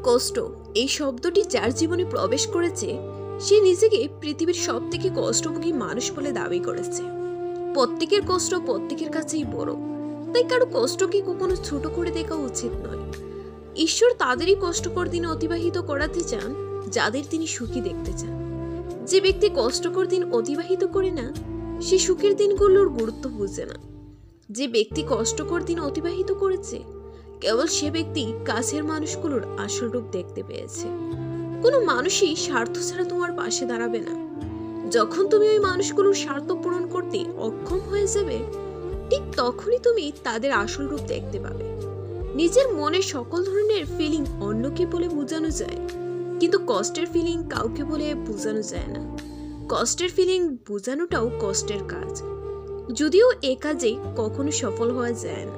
কষ্ট এই শব্দটি যার জীবনে প্রবেশ করেছে সে নিজেকে পৃথিবীর সবথেকে কষ্টভোগী মানুষ বলে দাবি করেছে। প্রত্যেকের কষ্ট প্রত্যেকের কাছেই বড়, তাই কারো কষ্টকে কখনো ছোট করে দেখা উচিত নয়। ঈশ্বর তাদেরই কষ্টকর দিন অতিবাহিত করাতে চান যাদের তিনি সুখী দেখতে চান। যে ব্যক্তি কষ্টকর দিন অতিবাহিত করে না সে সুখের দিনগুলোর গুরুত্ব বুঝে না। যে ব্যক্তি কষ্টকর দিন অতিবাহিত করেছে কেবল সে ব্যক্তি কাছের মানুষগুলোর আসল রূপ দেখতে পেয়েছে। কোনো মানুষই স্বার্থ ছাড়া তোমার পাশে দাঁড়াবে না। যখন তুমি ওই মানুষগুলোর স্বার্থ পূরণ করতে অক্ষম হয়ে যাবে ঠিক তখনই তুমি তাদের আসল রূপ দেখতে পাবে। নিজের মনের সকল ধরনের ফিলিং অন্যকে বলে বোঝানো যায়, কিন্তু কষ্টের ফিলিং কাউকে বলে বোঝানো যায় না। কষ্টের ফিলিং বোঝানোটাও কষ্টের কাজ, যদিও এ কাজে কখনো সফল হওয়া যায় না।